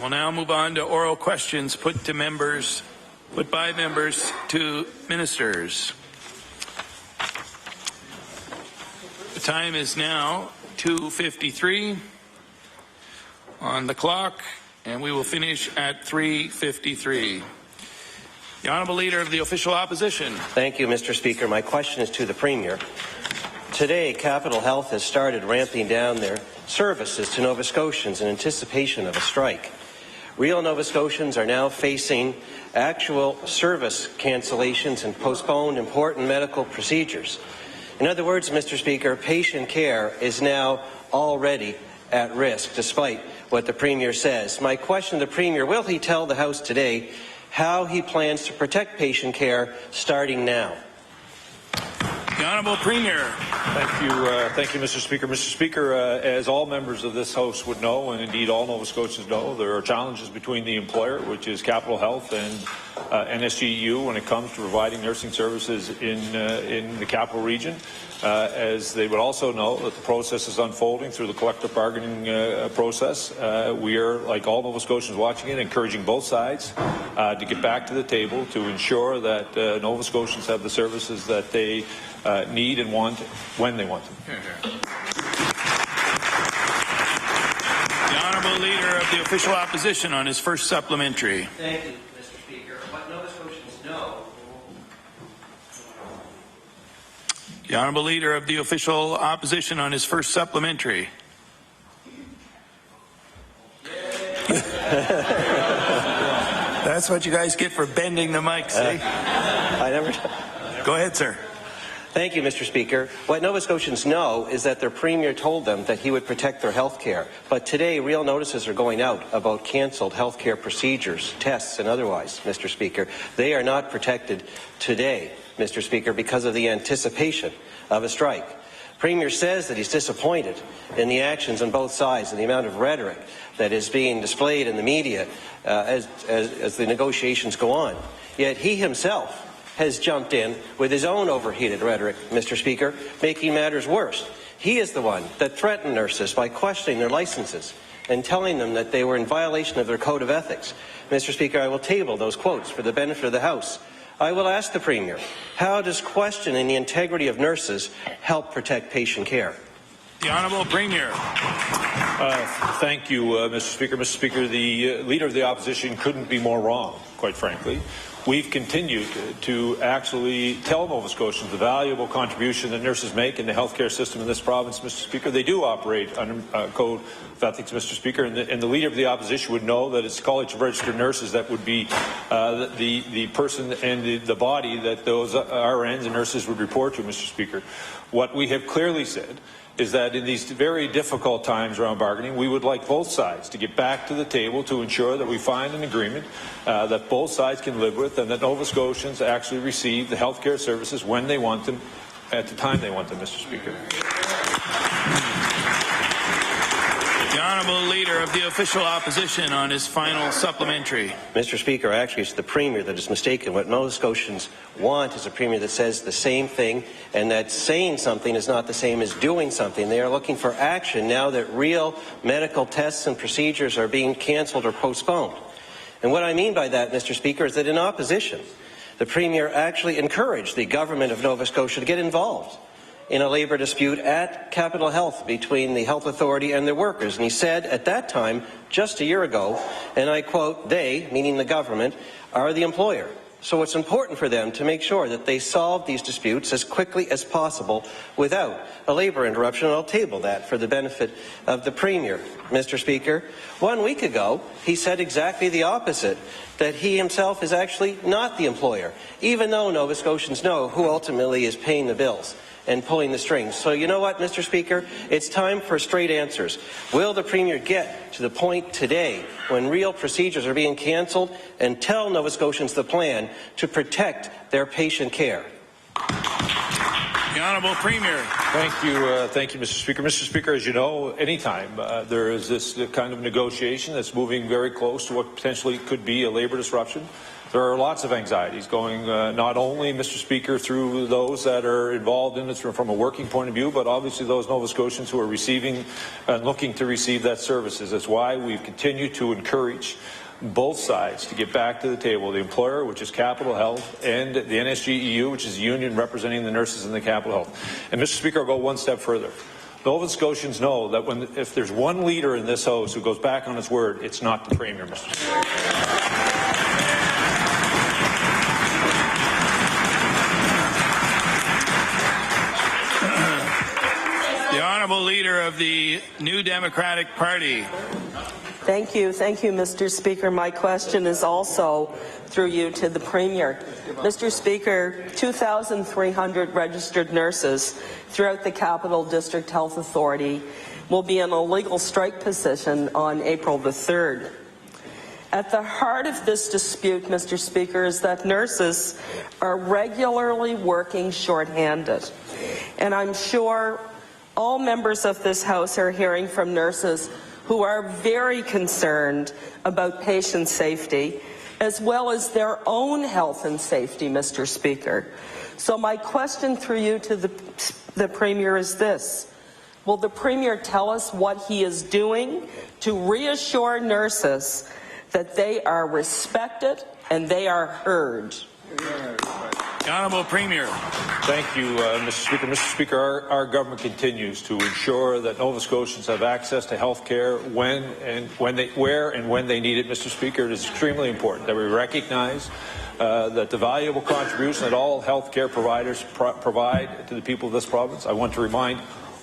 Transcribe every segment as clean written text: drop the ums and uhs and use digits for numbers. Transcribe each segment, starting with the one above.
We'll now move on to oral questions put by members to ministers. The time is now 2:53 on the clock, and we will finish at 3:53. The Honourable Leader of the Official Opposition. Thank you, Mr. Speaker. My question is to the Premier. Today, Capital Health has started ramping down their services to Nova Scotians in anticipation of a strike. Real Nova Scotians are now facing actual service cancellations and postponed important medical procedures. In other words, Mr. Speaker, patient care is now already at risk, despite what the Premier says. My question to the Premier, will he tell the House today how he plans to protect patient care starting now? The Honourable Premier. Thank you, Mr. Speaker. Mr. Speaker, as all members of this House would know, and indeed all Nova Scotians know, there are challenges between the employer, which is Capital Health, and NSGEU when it comes to providing nursing services in the capital region. As they would also know that the process is unfolding through the collective bargaining process. We are, like all Nova Scotians watching it, encouraging both sides to get back to the table to ensure that Nova Scotians have the services that they need and want when they want them. The Honourable Leader of the Official Opposition on his first supplementary. Thank you, Mr. Speaker. What Nova Scotians know. The Honourable Leader of the Official Opposition on his first supplementary. That's what you guys get for bending the mics, eh? Go ahead, sir. Thank you, Mr. Speaker. What Nova Scotians know is that their Premier told them that he would protect their health care. But today, real notices are going out about cancelled health care procedures, tests, and otherwise, Mr. Speaker. They are not protected today, Mr. Speaker, because of the anticipation of a strike. Premier says that he's disappointed in the actions on both sides and the amount of rhetoric that is being displayed in the media as the negotiations go on. Yet he himself has jumped in with his own overheated rhetoric, Mr. Speaker, making matters worse. He is the one that threatened nurses by questioning their licenses and telling them that they were in violation of their code of ethics. Mr. Speaker, I will table those quotes for the benefit of the House. I will ask the Premier, how does questioning the integrity of nurses help protect patient care? The Honourable Premier. Thank you, Mr. Speaker. Mr. Speaker, the Leader of the Opposition couldn't be more wrong, quite frankly. We've continued to actually tell Nova Scotians the valuable contribution that nurses make in the healthcare system in this province, Mr. Speaker. They do operate under code of ethics, Mr. Speaker, and the Leader of the Opposition would know that it's the College of Registered Nurses that would be the person and the body that those RNs and nurses would report to, Mr. Speaker. What we have clearly said is that in these very difficult times around bargaining, we would like both sides to get back to the table to ensure that we find an agreement that both sides can live with, and that Nova Scotians actually receive the health care services when they want them, at the time they want them, Mr. Speaker. The Honourable Leader of the Official Opposition on his final supplementary. Mr. Speaker, actually it's the Premier that is mistaken. What Nova Scotians want is a Premier that says the same thing, and that saying something is not the same as doing something. They are looking for action now that real medical tests and procedures are being cancelled or postponed. And what I mean by that, Mr. Speaker, is that in opposition, the Premier actually encouraged the government of Nova Scotia to get involved in a labour dispute at Capital Health between the health authority and their workers. And he said at that time, just a year ago, and I quote, they, meaning the government, are the employer. So it's important for them to make sure that they solve these disputes as quickly as possible without a labour interruption. And I'll table that for the benefit of the Premier, Mr. Speaker. 1 week ago, he said exactly the opposite, that he himself is actually not the employer, even though Nova Scotians know who ultimately is paying the bills and pulling the strings. So you know what, Mr. Speaker? It's time for straight answers. Will the Premier get to the point today when real procedures are being cancelled and tell Nova Scotians the plan to protect their patient care? The Honourable Premier. Thank you, Mr. Speaker. Mr. Speaker, as you know, anytime there is this kind of negotiation that's moving very close to what potentially could be a labour disruption, There are lots of anxieties going, not only, Mr. Speaker, through those that are involved in it from a working point of view, but obviously those Nova Scotians who are receiving and looking to receive that services. That's why we've continued to encourage both sides to get back to the table, the employer, which is Capital Health, and the NSGEU, which is the union representing the nurses in the Capital Health. And, Mr. Speaker, I'll go one step further. Nova Scotians know that if there's one leader in this House who goes back on his word, it's not the Premier, Mr. Speaker. The Honourable Leader of the New Democratic Party. Thank you, Mr. Speaker. My question is also through you to the Premier. Mr. Speaker, 2,300 registered nurses throughout the Capital District Health Authority will be in a legal strike position on April the 3rd. At the heart of this dispute, Mr. Speaker, is that nurses are regularly working shorthanded. And I'm sure all members of this House are hearing from nurses who are very concerned about patient safety, as well as their own health and safety, Mr. Speaker. So my question through you to the Premier is this. Will the Premier tell us what he is doing to reassure nurses that they are respected and they are heard? The Honourable Premier. Thank you, Mr. Speaker. Mr. Speaker, our government continues to ensure that Nova Scotians have access to health care where and when they need it, Mr. Speaker. It is extremely important that we recognize that the valuable contribution that all health care providers provide to the people of this province. I want to remind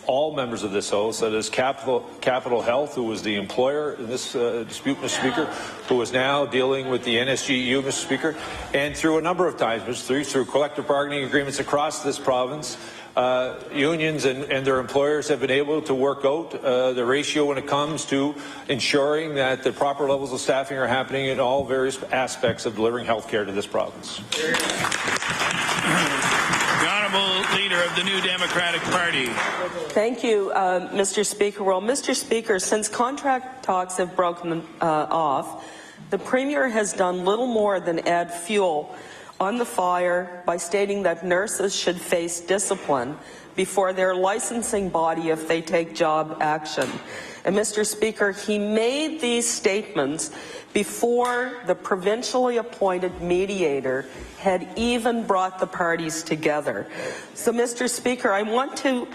all members of this House that is Capital Health, who was the employer in this dispute, Mr. Speaker, who is now dealing with the NSGEU, Mr. Speaker, and through a number of times, through collective bargaining agreements across this province, unions and their employers have been able to work out the ratio when it comes to ensuring that the proper levels of staffing are happening in all various aspects of delivering health care to this province. The Honourable Leader of the New Democratic Party. Thank you, Mr. Speaker. Well, Mr. Speaker, since contract talks have broken off, the Premier has done little more than add fuel on the fire by stating that nurses should face discipline before their licensing body if they take job action. And Mr. Speaker, he made these statements before the provincially appointed mediator had even brought the parties together. So, Mr. Speaker, I want to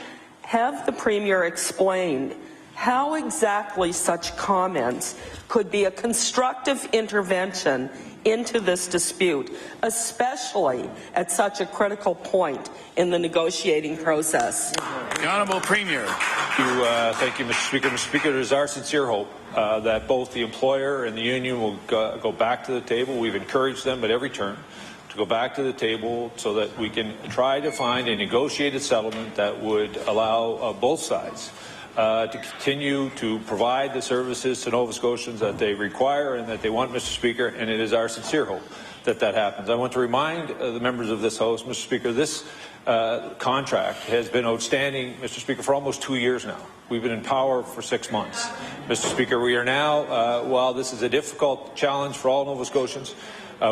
have the Premier explain how exactly such comments could be a constructive intervention into this dispute, especially at such a critical point in the negotiating process. The Honourable Premier. Thank you, Mr. Speaker. Mr. Speaker, it is our sincere hope that both the employer and the union will go back to the table. We've encouraged them at every turn to go back to the table so that we can try to find a negotiated settlement that would allow both sides to continue to provide the services to Nova Scotians that they require and that they want, Mr. Speaker, and it is our sincere hope that that happens. I want to remind the members of this House, Mr. Speaker, this contract has been outstanding, Mr. Speaker, for almost 2 years now. We've been in power for 6 months. Mr. Speaker, we are now, while this is a difficult challenge for all Nova Scotians,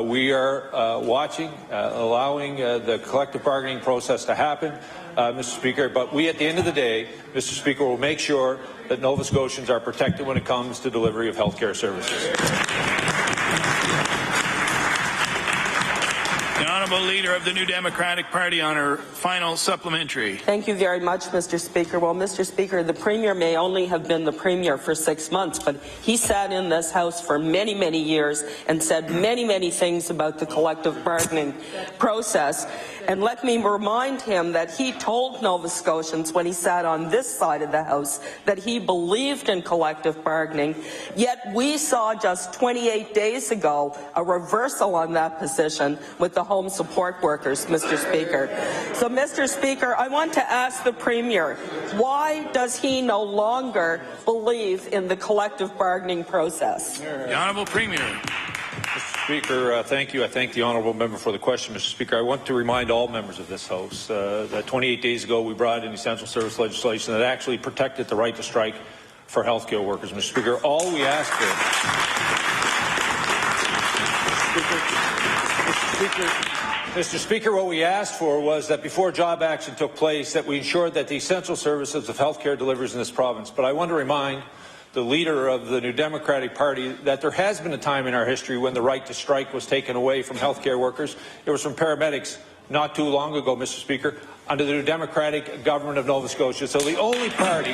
we are watching, allowing the collective bargaining process to happen, Mr. Speaker, but we, at the end of the day, Mr. Speaker, will make sure that Nova Scotians are protected when it comes to delivery of health care services. The Honourable Leader of the New Democratic Party on her final supplementary. Thank you very much, Mr. Speaker. Well, Mr. Speaker, the Premier may only have been the Premier for 6 months, but he sat in this House for many, many years and said many, many things about the collective bargaining process. And let me remind him that he told Nova Scotians when he sat on this side of the House that he believed in collective bargaining, yet we saw just 28 days ago a reversal on that position with the home support workers, Mr. Speaker. So, Mr. Speaker, I want to ask the Premier, why does he no longer believe in the collective bargaining process? The Honourable Premier. Mr. Speaker, thank you. I thank the honourable member for the question, Mr. Speaker. I want to remind all members of this House that 28 days ago we brought in essential service legislation that actually protected the right to strike for healthcare workers, Mr. Speaker. All we ask for Mr. Speaker, what we asked for was that before job action took place, that we ensured that the essential services of healthcare delivers in this province. But I want to remind the leader of the New Democratic Party that there has been a time in our history when the right to strike was taken away from healthcare workers. It was from paramedics not too long ago, Mr. Speaker, under the New Democratic government of Nova Scotia. So the only party,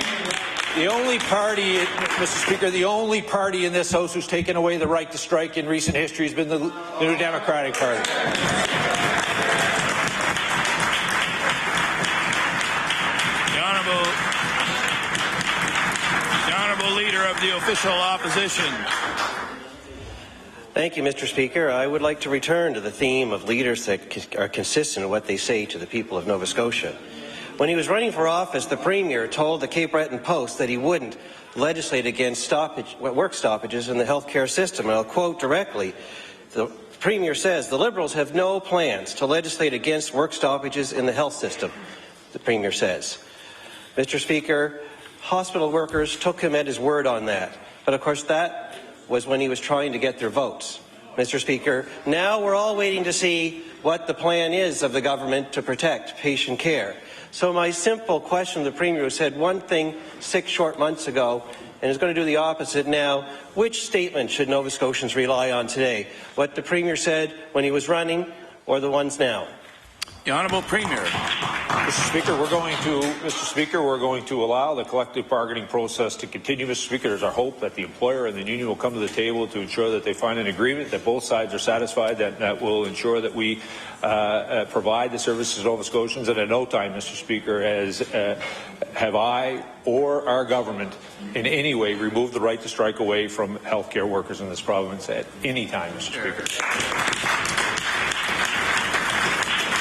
Mr. Speaker, the only party in this House who's taken away the right to strike in recent history has been the New Democratic Party. The Honourable Leader of the Official Opposition. Thank you, Mr. Speaker. I would like to return to the theme of leaders that are consistent in what they say to the people of Nova Scotia. When he was running for office, the Premier told the Cape Breton Post that he wouldn't legislate against work stoppages in the healthcare system. And I'll quote directly. The Premier says, "The Liberals have no plans to legislate against work stoppages in the health system," the Premier says. Mr. Speaker, hospital workers took him at his word on that. But of course, that was when he was trying to get their votes. Mr. Speaker, now we're all waiting to see what the plan is of the government to protect patient care. So my simple question to the Premier, who said one thing 6 short months ago and is going to do the opposite now, which statement should Nova Scotians rely on today? What the Premier said when he was running or the ones now? The Honourable Premier. Mr. Speaker, we're going to allow the collective bargaining process to continue. Mr. Speaker, there's our hope that the employer and the union will come to the table to ensure that they find an agreement, that both sides are satisfied, that will ensure that we provide the services to Nova Scotians. And at no time, Mr. Speaker, have I or our government in any way removed the right to strike away from healthcare workers in this province at any time, Mr. Speaker.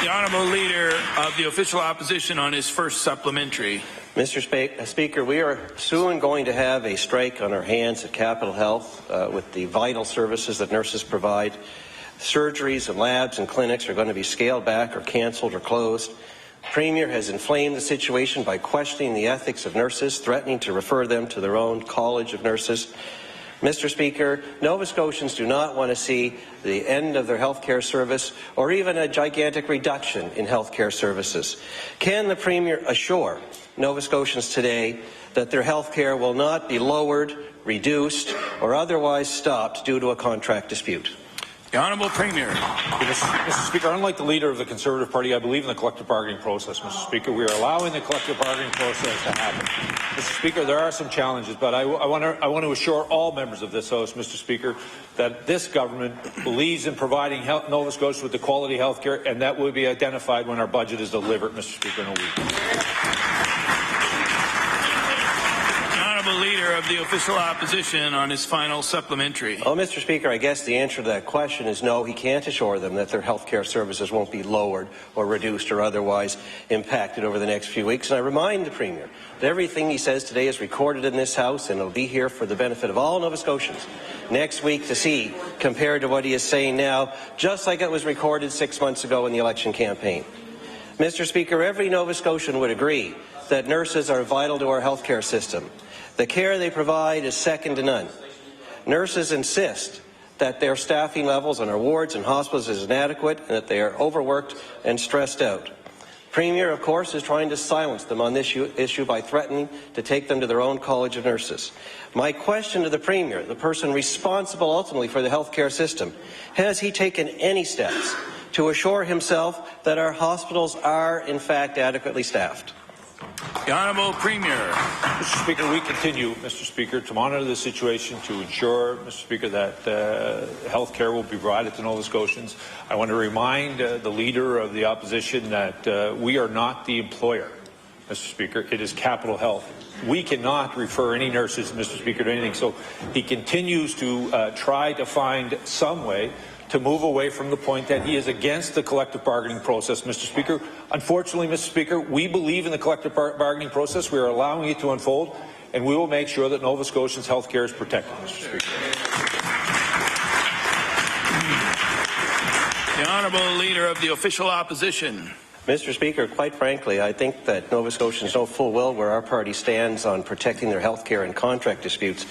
The Honourable Leader of the Official Opposition on his first supplementary. Mr. Speaker, we are soon going to have a strike on our hands at Capital Health with the vital services that nurses provide. Surgeries and labs and clinics are going to be scaled back or cancelled or closed. The Premier has inflamed the situation by questioning the ethics of nurses, threatening to refer them to their own College of Nurses. Mr. Speaker, Nova Scotians do not want to see the end of their health care service or even a gigantic reduction in health care services. Can the Premier assure Nova Scotians today that their health care will not be lowered, reduced, or otherwise stopped due to a contract dispute? The Honourable Premier. Mr. Speaker, unlike the Leader of the Conservative Party, I believe in the collective bargaining process, Mr. Speaker. We are allowing the collective bargaining process to happen. Mr. Speaker, there are some challenges, but I want to assure all members of this House, Mr. Speaker, that this government believes in providing Nova Scotia with the quality health care, and that will be identified when our budget is delivered, Mr. Speaker, in a week. Leader of the Official Opposition on his final supplementary. Well, Mr. Speaker, I guess the answer to that question is no, he can't assure them that their health care services won't be lowered or reduced or otherwise impacted over the next few weeks. And I remind the Premier that everything he says today is recorded in this House and will be here for the benefit of all Nova Scotians next week to see compared to what he is saying now, just like it was recorded 6 months ago in the election campaign. Mr. Speaker, every Nova Scotian would agree that nurses are vital to our health care system. The care they provide is second to none. Nurses insist that their staffing levels on our wards and hospitals is inadequate and that they are overworked and stressed out. Premier, of course, is trying to silence them on this issue by threatening to take them to their own College of Nurses. My question to the Premier, the person responsible ultimately for the health care system, has he taken any steps to assure himself that our hospitals are, in fact, adequately staffed? The Honourable Premier. Mr. Speaker, we continue, Mr. Speaker, to monitor the situation to ensure, Mr. Speaker, that health care will be provided to Nova Scotians. I want to remind the Leader of the Opposition that we are not the employer, Mr. Speaker. It is Capital Health. We cannot refer any nurses, Mr. Speaker, to anything. So he continues to try to find some way to move away from the point that he is against the collective bargaining process, Mr. Speaker. Unfortunately, Mr. Speaker, we believe in the collective bargaining process. We are allowing it to unfold, and we will make sure that Nova Scotians' health care is protected, Mr. Speaker. The Honourable Leader of the Official Opposition. Mr. Speaker, quite frankly, I think that Nova Scotians know full well where our party stands on protecting their health care and contract disputes.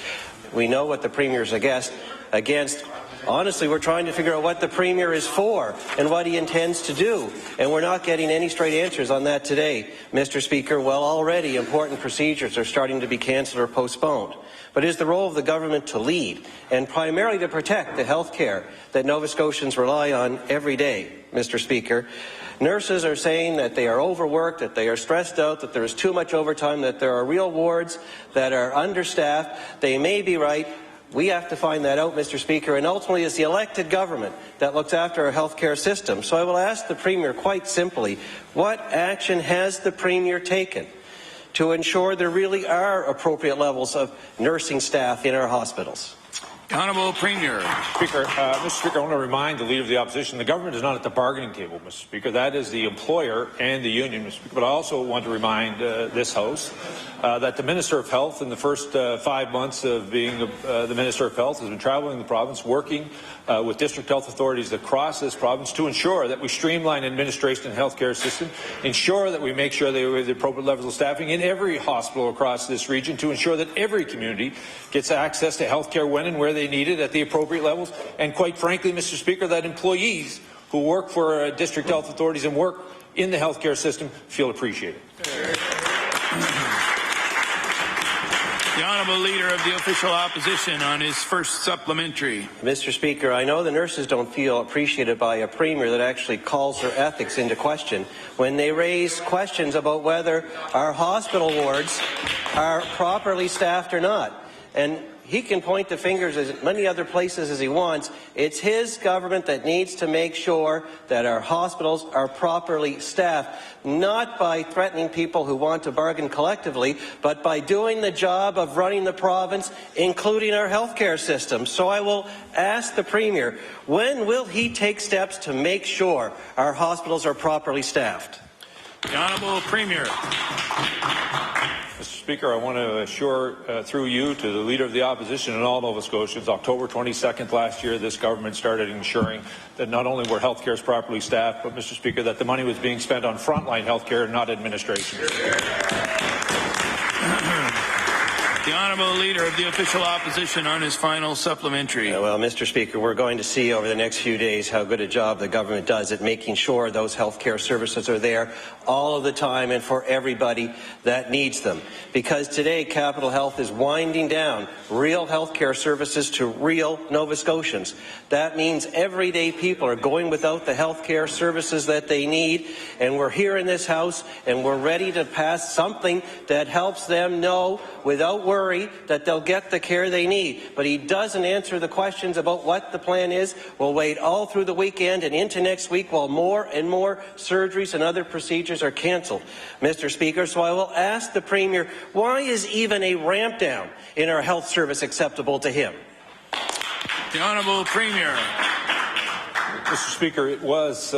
We know what the Premier is against Honestly, we're trying to figure out what the Premier is for and what he intends to do, and we're not getting any straight answers on that today, Mr. Speaker. Well, already important procedures are starting to be cancelled or postponed. But it is the role of the government to lead and primarily to protect the health care that Nova Scotians rely on every day, Mr. Speaker. Nurses are saying that they are overworked, that they are stressed out, that there is too much overtime, that there are real wards that are understaffed. They may be right. We have to find that out, Mr. Speaker, and ultimately it's the elected government that looks after our health care system. So I will ask the Premier quite simply, what action has the Premier taken to ensure there really are appropriate levels of nursing staff in our hospitals? Honourable Premier. Speaker, Mr. Speaker, I want to remind the Leader of the Opposition the government is not at the bargaining table, Mr. Speaker. That is the employer and the union, Mr. Speaker. But I also want to remind this House that the Minister of Health in the first 5 months of being the Minister of Health has been travelling the province, working with district health authorities across this province to ensure that we streamline administration and health care system, ensure that we make sure they have the appropriate levels of staffing in every hospital across this region, to ensure that every community gets access to health care when and where they need it at the appropriate levels, and quite frankly, Mr. Speaker, that employees who work for district health authorities and work in the health care system feel appreciated. The Honourable Leader of the Official Opposition on his first supplementary. Mr. Speaker, I know the nurses don't feel appreciated by a Premier that actually calls their ethics into question when they raise questions about whether our hospital wards are properly staffed or not. And he can point the fingers as many other places as he wants. It's his government that needs to make sure that our hospitals are properly staffed, not by threatening people who want to bargain collectively, but by doing the job of running the province, including our health care system. So I will ask the Premier, when will he take steps to make sure our hospitals are properly staffed? The Honourable Premier. Mr. Speaker, I want to assure through you to the Leader of the Opposition and all Nova Scotians, October 22nd last year, this government started ensuring that not only were health cares properly staffed, but, Mr. Speaker, that the money was being spent on frontline health care and not administration. The Honourable Leader of the Official Opposition on his final supplementary. Well, Mr. Speaker, we're going to see over the next few days how good a job the government does at making sure those health care services are there all of the time and for everybody that needs them. Because today, Capital Health is winding down real health care services to real Nova Scotians. That means everyday people are going without the health care services that they need, and we're here in this House and we're ready to pass something that helps them know without worry that they'll get the care they need. But he doesn't answer the questions about what the plan is. We'll wait all through the weekend and into next week while more and more surgeries and other procedures are cancelled, Mr. Speaker. So I will ask the Premier, why is even a ramp down in our health service acceptable to him? The Honourable Premier. Mr. Speaker, it was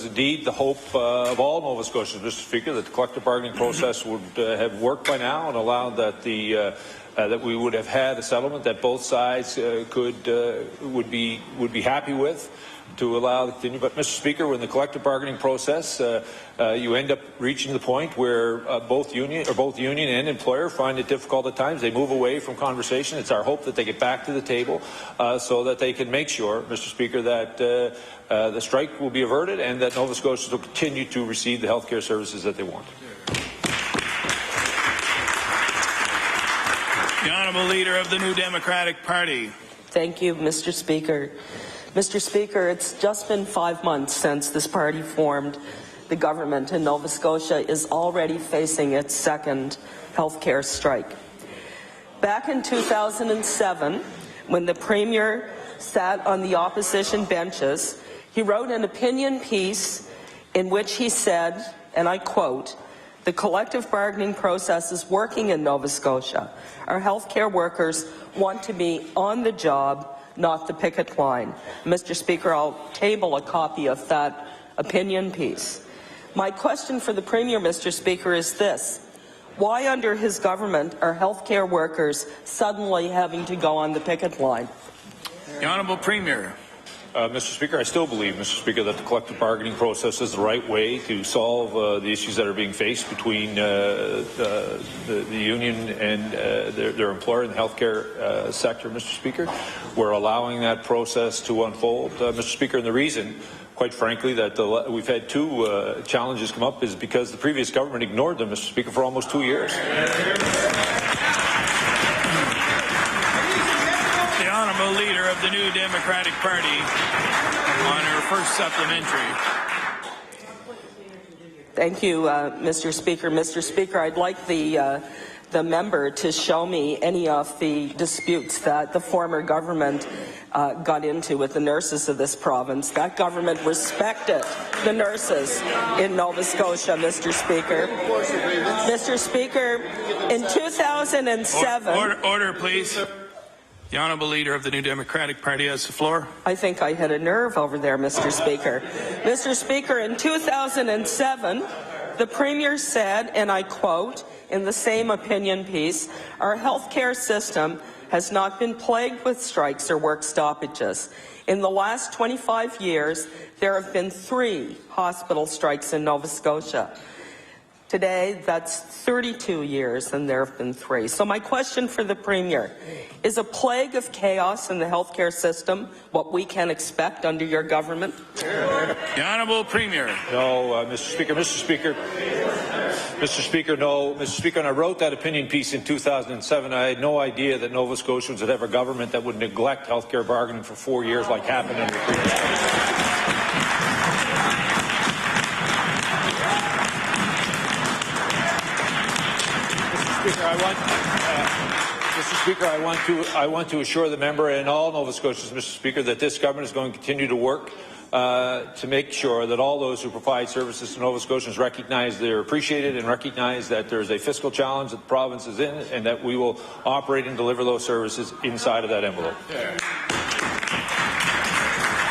indeed the hope of all Nova Scotians, Mr. Speaker, that the collective bargaining process would have worked by now and allowed that that we would have had a settlement that both sides would be happy with, to allow the continue. But, Mr. Speaker, when the collective bargaining process, you end up reaching the point where both union and employer find it difficult at times. They move away from conversation. It's our hope that they get back to the table so that they can make sure, Mr. Speaker, that the strike will be averted and that Nova Scotians will continue to receive the health care services that they want. The Honourable Leader of the New Democratic Party. Thank you, Mr. Speaker. Mr. Speaker, it's just been 5 months since this party formed the government, and Nova Scotia is already facing its second health care strike. Back in 2007, when the Premier sat on the opposition benches, he wrote an opinion piece in which he said, and I quote, "The collective bargaining process is working in Nova Scotia. Our health care workers want to be on the job, not the picket line." Mr. Speaker, I'll table a copy of that opinion piece. My question for the Premier, Mr. Speaker, is this. Why under his government are health care workers suddenly having to go on the picket line? The Honourable Premier. Mr. Speaker, I still believe, Mr. Speaker, that the collective bargaining process is the right way to solve the issues that are being faced between the union and their employer in the healthcare sector, Mr. Speaker. We're allowing that process to unfold, Mr. Speaker, and the reason, quite frankly, that we've had two challenges come up is because the previous government ignored them, Mr. Speaker, for almost 2 years. The Honourable Leader of the New Democratic Party on her first supplementary. Thank you, Mr. Speaker. Mr. Speaker, I'd like the member to show me any of the disputes that the former government got into with the nurses of this province. That government respected the nurses in Nova Scotia, Mr. Speaker. Mr. Speaker, in 2007... Order, please. The Honourable Leader of the New Democratic Party has the floor. I think I hit a nerve over there, Mr. Speaker. Mr. Speaker, in 2007, the Premier said, and I quote, in the same opinion piece, our healthcare system has not been plagued with strikes or work stoppages. In the last 25 years, there have been 3 hospital strikes in Nova Scotia. Today, that's 32 years, and there have been 3. So my question for the Premier, is a plague of chaos in the healthcare system what we can expect under your government? The Honourable Premier. No, Mr. Speaker. Mr. Speaker, no. Mr. Speaker, when I wrote that opinion piece in 2007, I had no idea that Nova Scotians would have a government that would neglect healthcare bargaining for 4 years like happened under the previous government. Mr. Speaker, I want to assure the member and all Nova Scotians, Mr. Speaker, that this government is going to continue to work to make sure that all those who provide services to Nova Scotians recognize they're appreciated and recognize that there's a fiscal challenge that the province is in, and that we will operate and deliver those services inside of that envelope.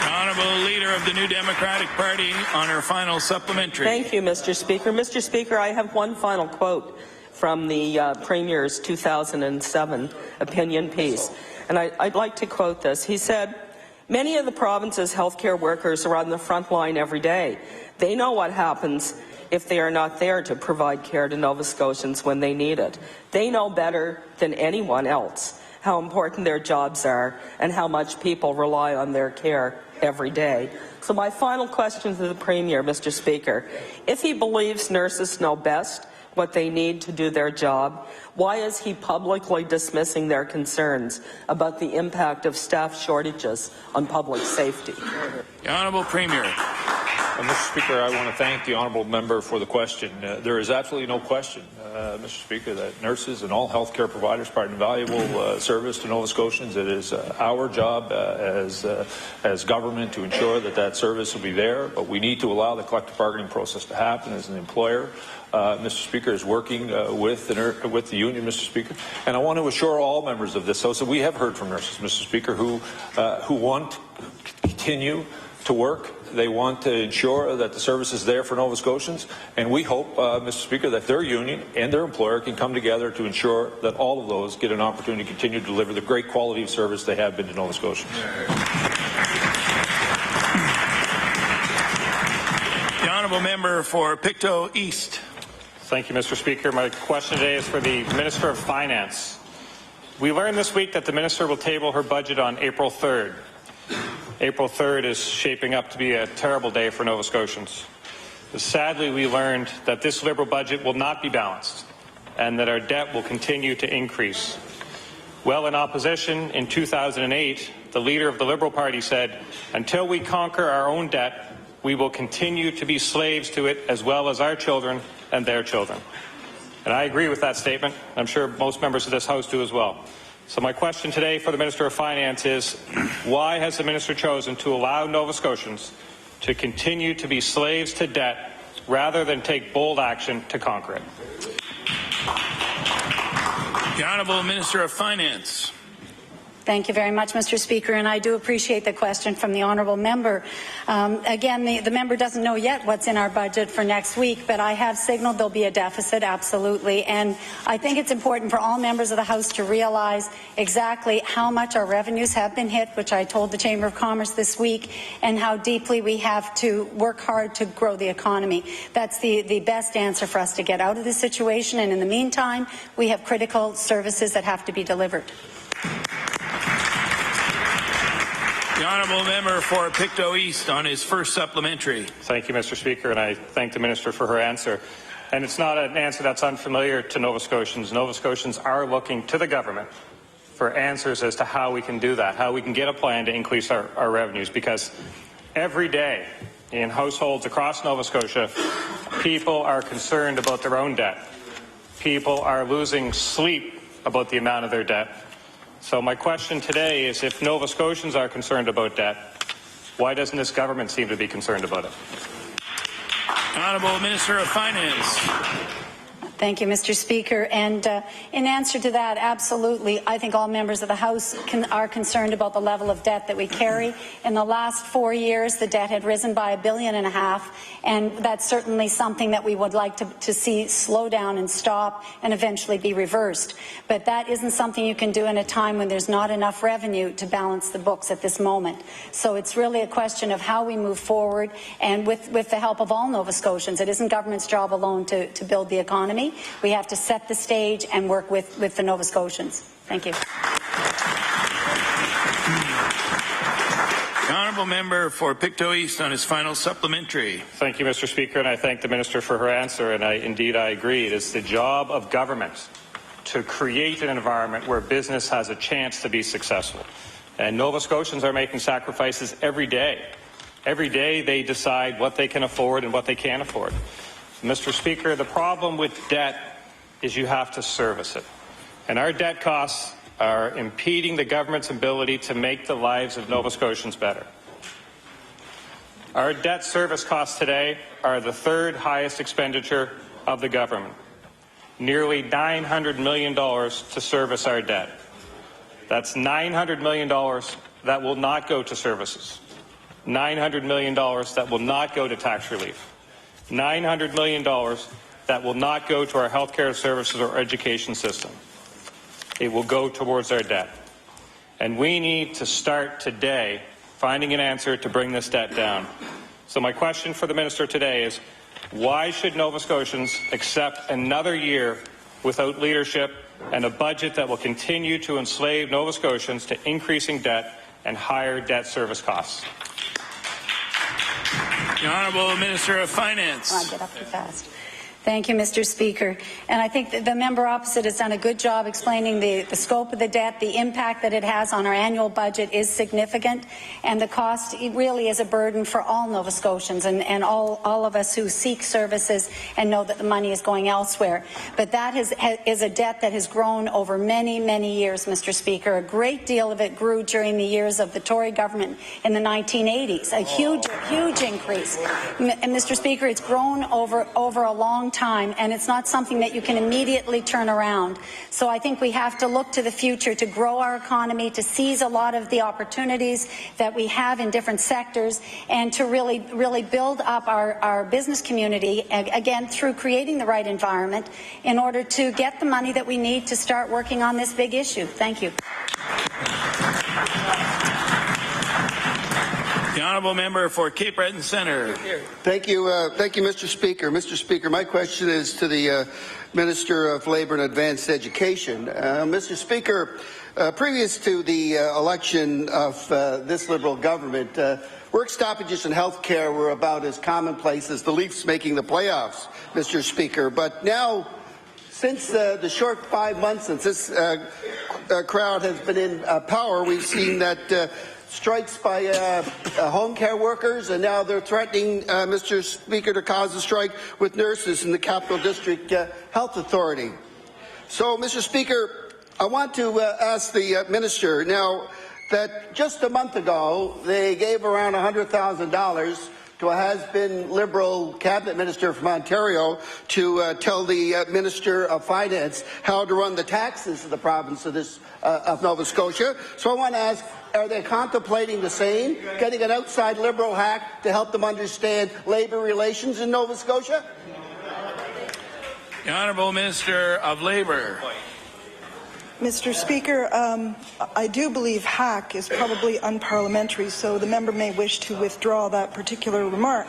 Honourable Leader of the New Democratic Party on her final supplementary. Thank you, Mr. Speaker. Mr. Speaker, I have one final quote from the Premier's 2007 opinion piece, and I'd like to quote this. He said, "Many of the province's healthcare workers are on the front line every day. They know what happens if they are not there to provide care to Nova Scotians when they need it. They know better than anyone else how important their jobs are and how much people rely on their care every day." So my final question to the Premier, Mr. Speaker, if he believes nurses know best what they need to do their job, why is he publicly dismissing their concerns about the impact of staff shortages on public safety? The Honourable Premier. Mr. Speaker, I want to thank the honourable member for the question. There is absolutely no question, Mr. Speaker, that nurses and all healthcare providers provide invaluable service to Nova Scotians. It is our job as government to ensure that that service will be there, but we need to allow the collective bargaining process to happen. As an employer, Mr. Speaker, is working with the union, Mr. Speaker, and I want to assure all members of this House that we have heard from nurses, Mr. Speaker, who want to continue to work. They want to ensure that the service is there for Nova Scotians, and we hope, Mr. Speaker, that their union and their employer can come together to ensure that all of those get an opportunity to continue to deliver the great quality of service they have been to Nova Scotians. The Honourable Member for Pictou East. Thank you, Mr. Speaker. My question today is for the Minister of Finance. We learned this week that the Minister will table her budget on April 3rd. April 3rd is shaping up to be a terrible day for Nova Scotians. Sadly, we learned that this Liberal budget will not be balanced and that our debt will continue to increase. Well, in opposition, in 2008, the leader of the Liberal Party said, "Until we conquer our own debt, we will continue to be slaves to it, as well as our children and their children." And I agree with that statement. I'm sure most members of this House do as well. So my question today for the Minister of Finance is, why has the Minister chosen to allow Nova Scotians to continue to be slaves to debt rather than take bold action to conquer it? The Honourable Minister of Finance. Thank you very much, Mr. Speaker, and I do appreciate the question from the honourable member. Again, the member doesn't know yet what's in our budget for next week, but I have signalled there'll be a deficit, absolutely, and I think it's important for all members of the House to realize exactly how much our revenues have been hit, which I told the Chamber of Commerce this week, and how deeply we have to work hard to grow the economy. That's the best answer for us to get out of this situation, and in the meantime, we have critical services that have to be delivered. The honourable member for Pictou East on his first supplementary. Thank you, Mr. Speaker, and I thank the Minister for her answer. And it's not an answer that's unfamiliar to Nova Scotians. Nova Scotians are looking to the government for answers as to how we can do that, how we can get a plan to increase our revenues, because every day in households across Nova Scotia, people are concerned about their own debt. People are losing sleep about the amount of their debt. So my question today is, if Nova Scotians are concerned about debt, why doesn't this government seem to be concerned about it? Honourable Minister of Finance. Thank you, Mr. Speaker. And in answer to that, absolutely, I think all members of the House are concerned about the level of debt that we carry. In the last 4 years, the debt had risen by $1.5 billion, and that's certainly something that we would like to see slow down and stop and eventually be reversed. But that isn't something you can do in a time when there's not enough revenue to balance the books at this moment. So it's really a question of how we move forward, and with the help of all Nova Scotians. It isn't government's job alone to build the economy. We have to set the stage and work with the Nova Scotians. Thank you. The honourable member for Pictou East on his final supplementary. Thank you, Mr. Speaker, and I thank the Minister for her answer, and I agree. It is the job of government to create an environment where business has a chance to be successful. And Nova Scotians are making sacrifices every day. Every day they decide what they can afford and what they can't afford. Mr. Speaker, the problem with debt is you have to service it. And our debt costs are impeding the government's ability to make the lives of Nova Scotians better. Our debt service costs today are the third highest expenditure of the government. Nearly $900 million to service our debt. That's $900 million that will not go to services. $900 million that will not go to tax relief. $900 million that will not go to our health care services or education system. It will go towards our debt. And we need to start today finding an answer to bring this debt down. So my question for the Minister today is, why should Nova Scotians accept another year without leadership and a budget that will continue to enslave Nova Scotians to increasing debt and higher debt service costs? The Honourable Minister of Finance. I get up too fast. Thank you, Mr. Speaker. And I think that the member opposite has done a good job explaining the scope of the debt. The impact that it has on our annual budget is significant, and the cost really is a burden for all Nova Scotians and all of us who seek services and know that the money is going elsewhere. But that is a debt that has grown over many, many years, Mr. Speaker. A great deal of it grew during the years of the Tory government in the 1980s, a huge increase. And Mr. Speaker, it's grown over a long time, and it's not something that you can immediately turn around. So I think we have to look to the future to grow our economy, to seize a lot of the opportunities that we have in different sectors, and to really build up our business community, again, through creating the right environment in order to get the money that we need to start working on this big issue. Thank you. The honourable member for Cape Breton Centre. Thank you, Mr. Speaker. Mr. Speaker, my question is to the Minister of Labour and Advanced Education. Mr. Speaker, previous to the election of this Liberal government, work stoppages in health care were about as commonplace as the Leafs making the playoffs, Mr. Speaker. But now, since the short 5 months since this crowd has been in power, we've seen that strikes by home care workers, and now they're threatening, Mr. Speaker, to cause a strike with nurses in the Capital District Health Authority. So, Mr. Speaker, I want to ask the Minister now that just a month ago they gave around $100,000 to a has-been Liberal cabinet minister from Ontario to tell the Minister of Finance how to run the taxes of the province of Nova Scotia. So I want to ask, are they contemplating the same, getting an outside Liberal hack to help them understand labour relations in Nova Scotia? The Honourable Minister of Labour. Mr. Speaker, I do believe hack is probably unparliamentary, so the member may wish to withdraw that particular remark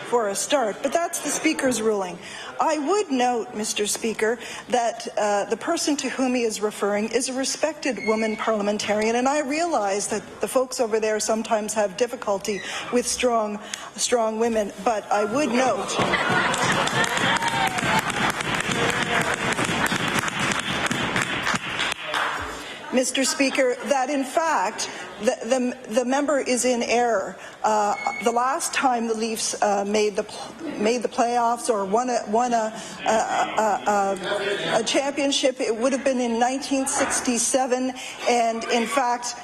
for a start. But that's the Speaker's ruling. I would note, Mr. Speaker, that the person to whom he is referring is a respected woman parliamentarian, and I realize that the folks over there sometimes have difficulty with strong women, but I would note Mr. Speaker, that in fact the member is in error. The last time the Leafs made the playoffs or won a championship, it would have been in 1967, and in fact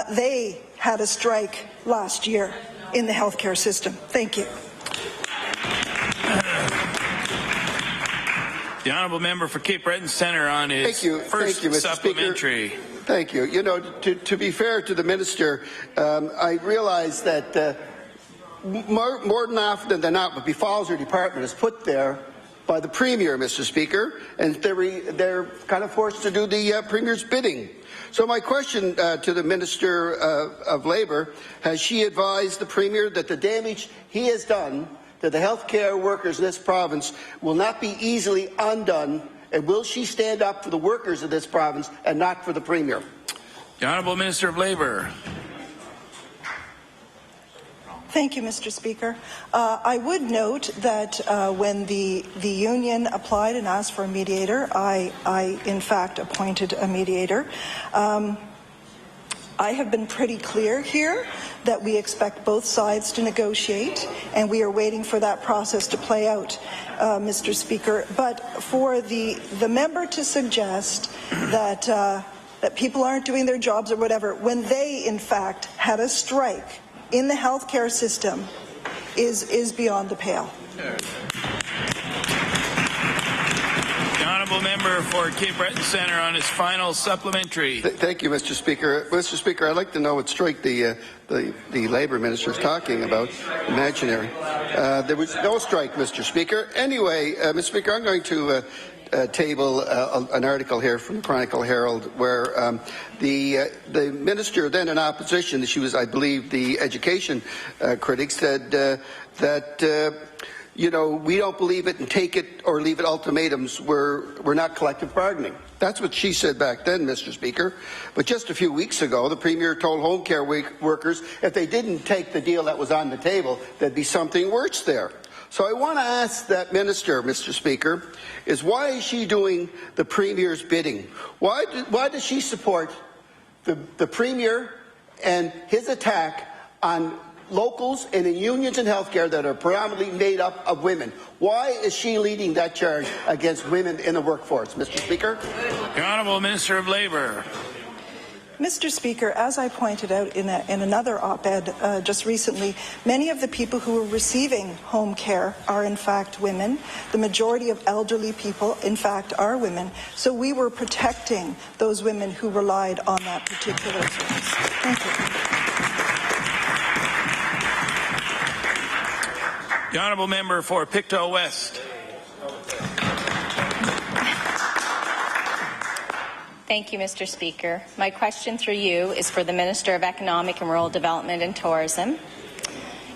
they had a strike last year in the healthcare system. Thank you. The Honourable Member for Cape Breton Centre on his first supplementary. Thank you. You know, to be fair to the minister, I realize that more than often than not, what befalls her department is put there by the Premier, Mr. Speaker, and they're kind of forced to do the Premier's bidding. So my question to the Minister of Labour, has she advised the Premier that the damage he has done to the healthcare workers in this province will not be easily undone, and will she stand up for the workers of this province and not for the Premier? The Honourable Minister of Labour. Thank you, Mr. Speaker. I would note that when the union applied and asked for a mediator, I in fact appointed a mediator. I have been pretty clear here that we expect both sides to negotiate, and we are waiting for that process to play out, Mr. Speaker. But for the member to suggest that that people aren't doing their jobs or whatever, when they in fact had a strike in the healthcare system, is beyond the pale. The Honourable Member for Cape Breton Centre on his final supplementary. Thank you, Mr. Speaker. Mr. Speaker, I'd like to know what strike the Labour Minister is talking about. Imaginary. There was no strike, Mr. Speaker. Anyway, Mr. Speaker, I'm going to table an article here from the Chronicle Herald where the minister, then in opposition, she was, I believe, the education critic, said that you know, we don't believe it and take it or leave it ultimatums. We're not collective bargaining. That's what she said back then, Mr. Speaker. But just a few weeks ago, the Premier told home care workers if they didn't take the deal that was on the table, there'd be something worse there. So I want to ask that minister, Mr. Speaker, is why is she doing the Premier's bidding? Why does she support the Premier and his attack on locals and in unions in healthcare that are predominantly made up of women? Why is she leading that charge against women in the workforce, Mr. Speaker? The Honourable Minister of Labour. Mr. Speaker, as I pointed out in another op-ed just recently, many of the people who are receiving home care are in fact women. The majority of elderly people, in fact, are women. So we were protecting those women who relied on that particular service. Thank you. The Honourable Member for Pictou West. Thank you, Mr. Speaker. My question through you is for the Minister of Economic and Rural Development and Tourism.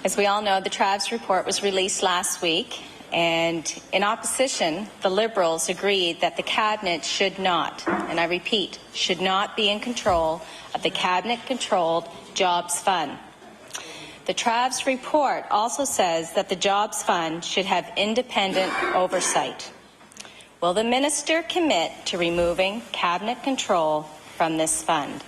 As we all know, the TRAVS report was released last week, and in opposition, the Liberals agreed that the Cabinet should not, and I repeat, should not be in control of the Cabinet-controlled Jobs Fund. The TRAVS report also says that the Jobs Fund should have independent oversight. Will the Minister commit to removing Cabinet control from this fund?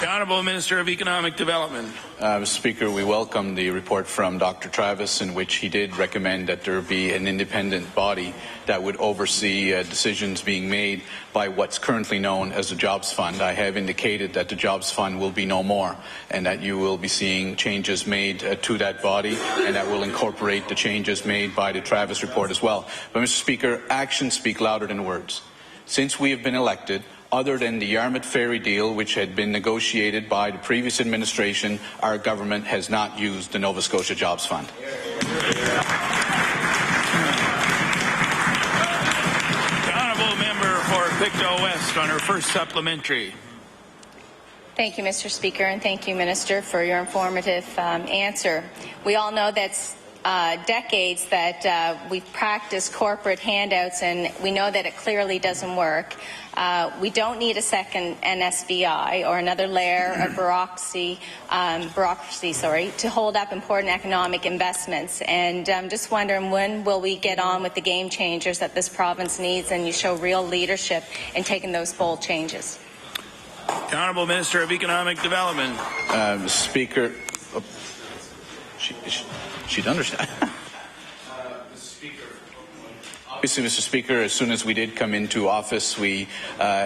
The The Honourable Minister of Economic Development. Mr. Speaker, we welcome the report from Dr. Travis in which he did recommend that there be an independent body that would oversee decisions being made by what's currently known as the Jobs Fund. I have indicated that the Jobs Fund will be no more and that you will be seeing changes made to that body and that will incorporate the changes made by the Travis report as well. But, Mr. Speaker, actions speak louder than words. Since we have been elected, other than the Yarmouth Ferry deal, which had been negotiated by the previous administration, our government has not used the Nova Scotia Jobs Fund. The Honourable Member for Pictou West on her first supplementary. Thank you, Mr. Speaker, and thank you, Minister, for your informative answer. We all know that's decades that we've practiced corporate handouts, and we know that it clearly doesn't work. We don't need a second NSBI or another layer of bureaucracy, to hold up important economic investments. And I'm just wondering, when will we get on with the game changers that this province needs and you show real leadership in taking those bold changes? The Honourable Minister of Economic Development. Mr. Speaker, she'd understand. Obviously, Mr. Speaker, as soon as we did come into office, we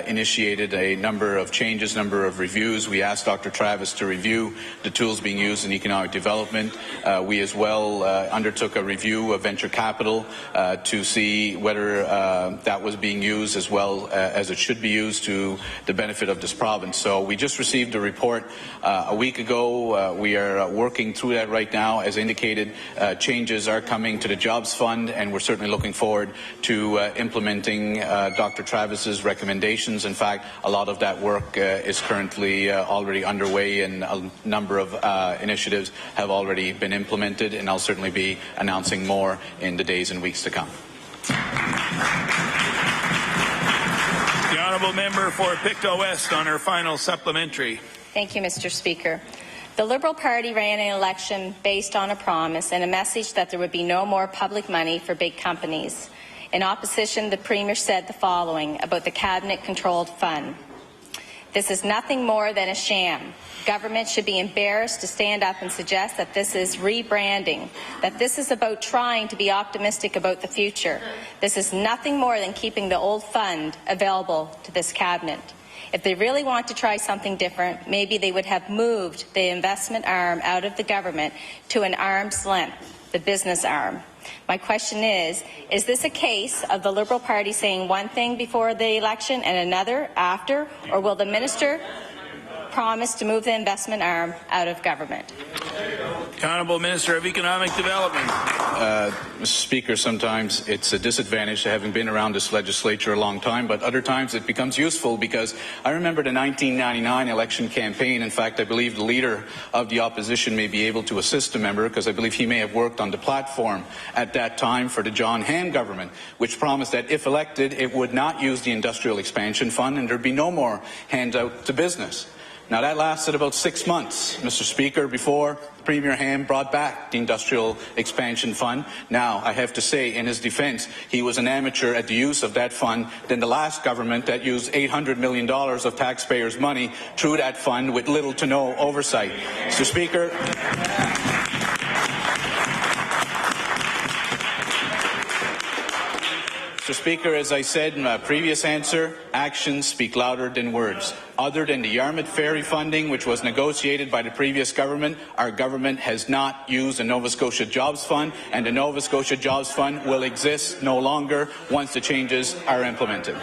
initiated a number of changes, number of reviews. We asked Dr. Travis to review the tools being used in economic development. We as well undertook a review of venture capital to see whether that was being used as well as it should be used to the benefit of this province. So we just received a report a week ago. We are working through that right now. As indicated, changes are coming to the Jobs Fund, and we're certainly looking forward to implementing Dr. Travis's recommendations. In fact, a lot of that work is currently already underway, and a number of initiatives have already been implemented, and I'll certainly be announcing more in the days and weeks to come. The Honourable Member for Pictou West on her final supplementary. Thank you, Mr. Speaker. The Liberal Party ran an election based on a promise and a message that there would be no more public money for big companies. In opposition, the Premier said the following about the Cabinet-controlled fund. This is nothing more than a sham. Government should be embarrassed to stand up and suggest that this is rebranding, that this is about trying to be optimistic about the future. This is nothing more than keeping the old fund available to this Cabinet. If they really want to try something different, maybe they would have moved the investment arm out of the government to an arm's length, the business arm. My question is this a case of the Liberal Party saying one thing before the election and another after, or will the Minister promise to move the investment arm out of government? The Honourable Minister of Economic Development. Mr. Speaker, sometimes it's a disadvantage to having been around this legislature a long time, but other times it becomes useful, because I remember the 1999 election campaign. In fact, I believe the Leader of the Opposition may be able to assist the member, because I believe he may have worked on the platform at that time for the John Ham government, which promised that if elected, it would not use the Industrial Expansion Fund and there'd be no more handout to business. Now, that lasted about 6 months, Mr. Speaker, before Premier Ham brought back the Industrial Expansion Fund. Now, I have to say, in his defence, he was an amateur at the use of that fund than the last government that used $800 million of taxpayers' money through that fund with little to no oversight. Mr. Speaker, Mr. Speaker, as I said in my previous answer, actions speak louder than words. Other than the Yarmouth Ferry funding, which was negotiated by the previous government, our government has not used the Nova Scotia Jobs Fund, and the Nova Scotia Jobs Fund will exist no longer once the changes are implemented.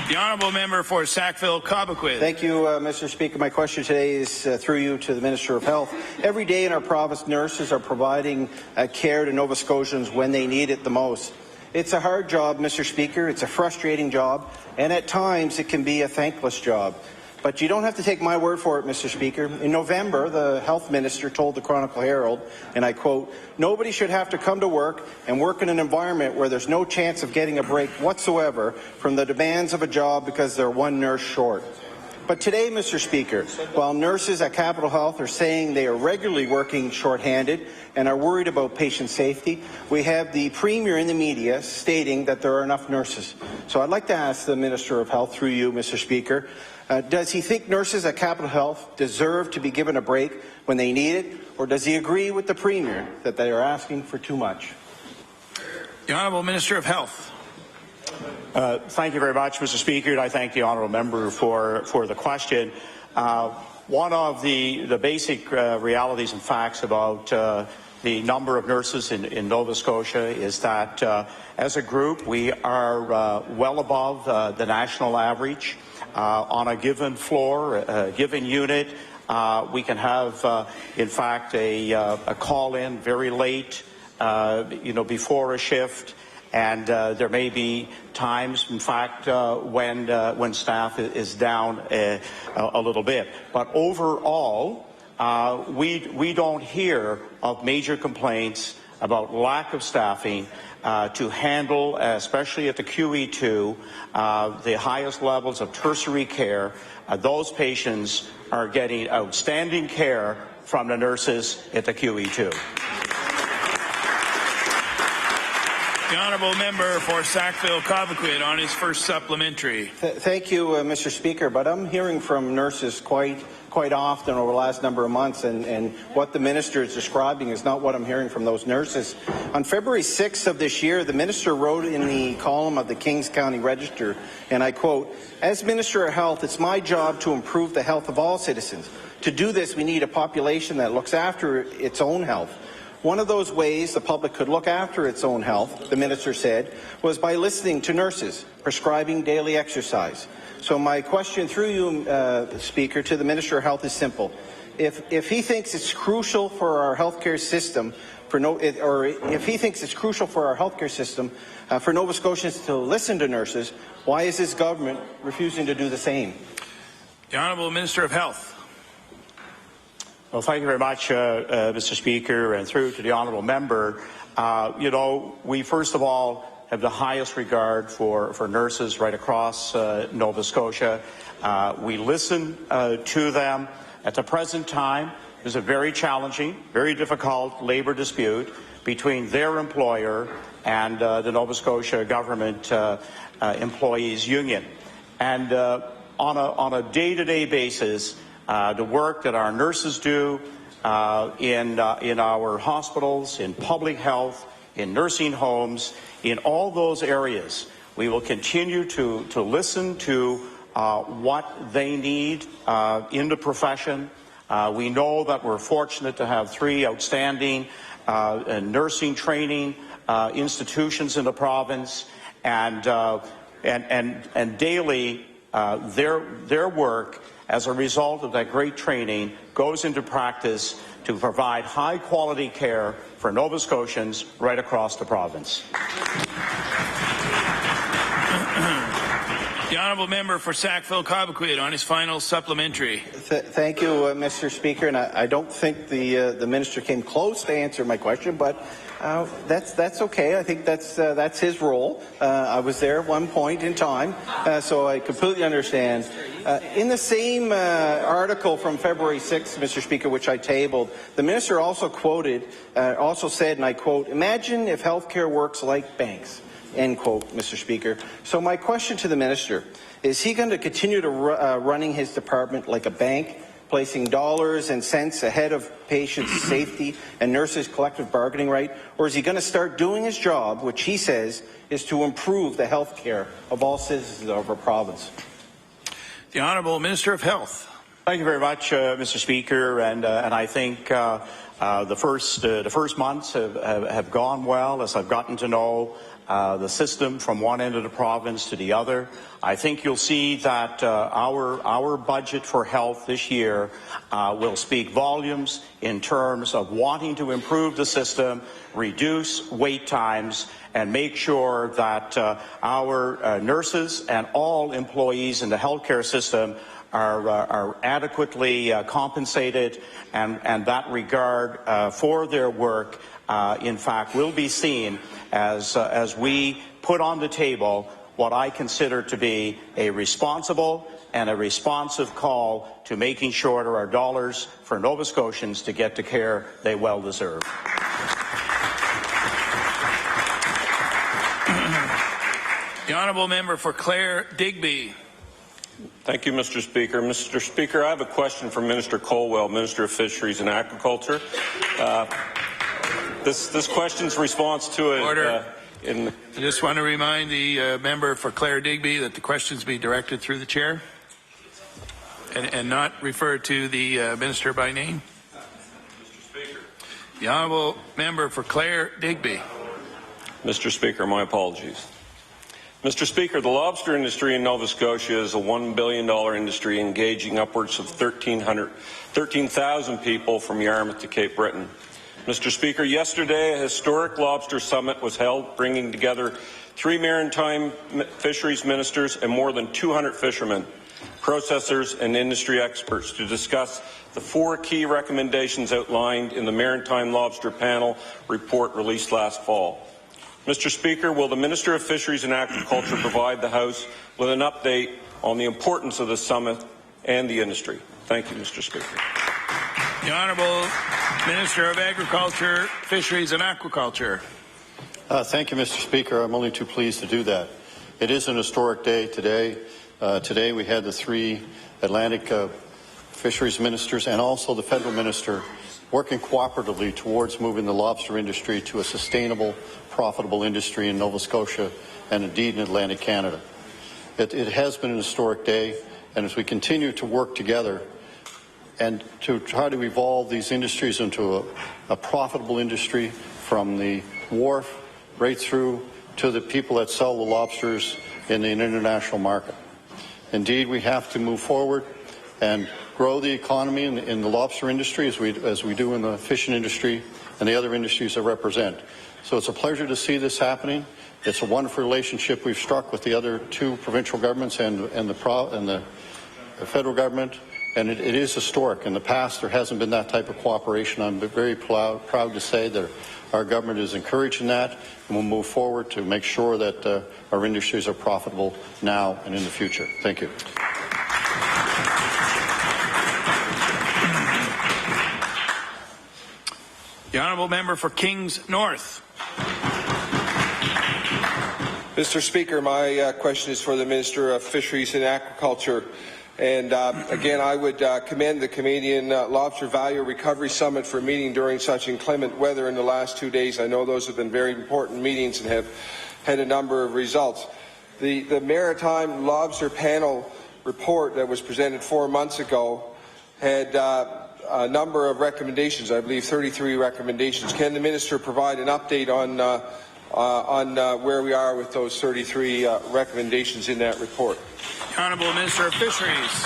The Honourable Member for Sackville-Cobequid. Thank you, Mr. Speaker. My question today is through you to the Minister of Health. Every day in our province, nurses are providing care to Nova Scotians when they need it the most. It's a hard job, Mr. Speaker. It's a frustrating job, and at times it can be a thankless job. But you don't have to take my word for it, Mr. Speaker. In November, the Health Minister told the Chronicle Herald, and I quote, "Nobody should have to come to work and work in an environment where there's no chance of getting a break whatsoever from the demands of a job because they're one nurse short." But today, Mr. Speaker, while nurses at Capital Health are saying they are regularly working shorthanded and are worried about patient safety, we have the Premier in the media stating that there are enough nurses. So I'd like to ask the Minister of Health, through you, Mr. Speaker, does he think nurses at Capital Health deserve to be given a break when they need it, or does he agree with the Premier that they are asking for too much? The Honourable Minister of Health. Thank you very much, Mr. Speaker, and I thank the honourable member for the question. One of the basic realities and facts about the number of nurses in Nova Scotia is that as a group we are well above the national average. On a given floor, a given unit, we can have, in fact, a call-in very late, before a shift. And there may be times, in fact, when staff is down a little bit. But overall, we don't hear of major complaints about lack of staffing to handle, especially at the QE2, the highest levels of tertiary care. Those patients are getting outstanding care from the nurses at the QE2. The Honourable Member for Sackville-Cobequid on his first supplementary. Thank you, Mr. Speaker. But I'm hearing from nurses quite often over the last number of months, and what the Minister is describing is not what I'm hearing from those nurses. On February 6th of this year, the Minister wrote in the column of the Kings County Register, and I quote, "As Minister of Health, it's my job to improve the health of all citizens. To do this, we need a population that looks after its own health. One of those ways the public could look after its own health," the Minister said, "was by listening to nurses, prescribing daily exercise." So my question through you, Speaker, to the Minister of Health is simple. If he thinks it's crucial for our healthcare system, for Nova Scotians to listen to nurses, why is his government refusing to do the same? The Honourable Minister of Health. Well, thank you very much, Mr. Speaker, and through to the honourable member. We first of all have the highest regard for nurses right across Nova Scotia. We listen to them. At the present time, there's a very challenging, very difficult labour dispute between their employer and the Nova Scotia Government Employees Union. And on a day-to-day basis, the work that our nurses do in our hospitals, in public health, in nursing homes, in all those areas, we will continue to listen to what they need in the profession. We know that we're fortunate to have 3 outstanding nursing training institutions in the province, and daily their work as a result of that great training goes into practice to provide high-quality care for Nova Scotians right across the province. The Honourable Member for Sackville-Cobequid on his final supplementary. Thank you, Mr. Speaker. And I don't think the Minister came close to answer my question, but that's okay. I think that's his role. I was there at one point in time, so I completely understand. In the same article from February 6th, Mr. Speaker, which I tabled, the Minister also said, and I quote, "Imagine if healthcare works like banks." End quote, Mr. Speaker. So my question to the Minister, is he going to continue to running his department like a bank, placing dollars and cents ahead of patients' safety and nurses' collective bargaining right, or is he going to start doing his job, which he says is to improve the health care of all citizens of our province? The Honourable Minister of Health. Thank you very much, Mr. Speaker, and I think the first months have gone well as I've gotten to know the system from one end of the province to the other. I think you'll see that our budget for health this year will speak volumes in terms of wanting to improve the system, reduce wait times, and make sure that our nurses and all employees in the healthcare system are adequately compensated, and that regard for their work, in fact, will be seen as we put on the table what I consider to be a responsible and a responsive call to making sure there are dollars for Nova Scotians to get the care they well deserve. The honourable member for Clare Digby. Thank you, Mr. Speaker. Mr. Speaker, I have a question for Minister Colwell, Minister of Fisheries and Agriculture. This question's response to it. Order. I just want to remind the member for Clare Digby that the questions be directed through the chair and not refer to the minister by name. Mr. Speaker. The honourable member for Clare Digby. Mr. Speaker, my apologies. Mr. Speaker, the lobster industry in Nova Scotia is a $1 billion industry engaging upwards of 13,000 people from Yarmouth to Cape Breton. Mr. Speaker, yesterday a historic lobster summit was held, bringing together 3 maritime fisheries ministers and more than 200 fishermen, processors and industry experts to discuss the 4 key recommendations outlined in the Maritime Lobster Panel report released last fall. Mr. Speaker, will the Minister of Fisheries and Agriculture provide the House with an update on the importance of the summit and the industry? Thank you, Mr. Speaker. The Honourable Minister of Agriculture, Fisheries and Aquaculture. Thank you, Mr. Speaker. I'm only too pleased to do that. It is an historic day today. Today we had the 3 Atlantic fisheries ministers and also the federal minister working cooperatively towards moving the lobster industry to a sustainable, profitable industry in Nova Scotia and indeed in Atlantic Canada. It has been an historic day, and as we continue to work together and to try to evolve these industries into a profitable industry from the wharf right through to the people that sell the lobsters in the international market. Indeed, we have to move forward and grow the economy in the lobster industry as we do in the fishing industry and the other industries I represent. So it's a pleasure to see this happening. It's a wonderful relationship we've struck with the other 2 provincial governments and the federal government, and it is historic. In the past, there hasn't been that type of cooperation. I'm very proud to say that our government is encouraging that, and we'll move forward to make sure that our industries are profitable now and in the future. Thank you. The honourable member for Kings North. Mr. Speaker, my question is for the Minister of Fisheries and Aquaculture. And again, I would commend the Canadian Lobster Value Recovery Summit for meeting during such inclement weather in the last 2 days. I know those have been very important meetings and have had a number of results. The Maritime Lobster Panel report that was presented 4 months ago had a number of recommendations, I believe 33 recommendations. Can the Minister provide an update on where we are with those 33 recommendations in that report? Honourable Minister of Fisheries.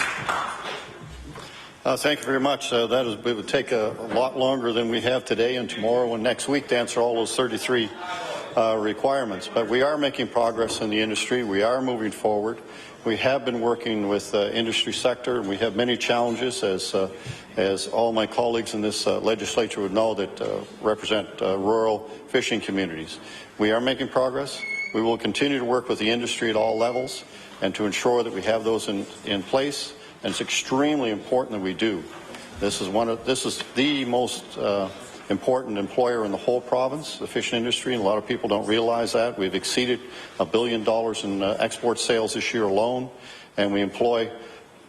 Thank you very much. It would take a lot longer than we have today and tomorrow and next week to answer all those 33 requirements. But we are making progress in the industry. We are moving forward. We have been working with the industry sector, and we have many challenges, as all my colleagues in this legislature would know that represent rural fishing communities. We are making progress. We will continue to work with the industry at all levels and to ensure that we have those in place, and it's extremely important that we do. This is the most important employer in the whole province, the fishing industry, and a lot of people don't realize that. We've exceeded $1 billion in export sales this year alone, and we employ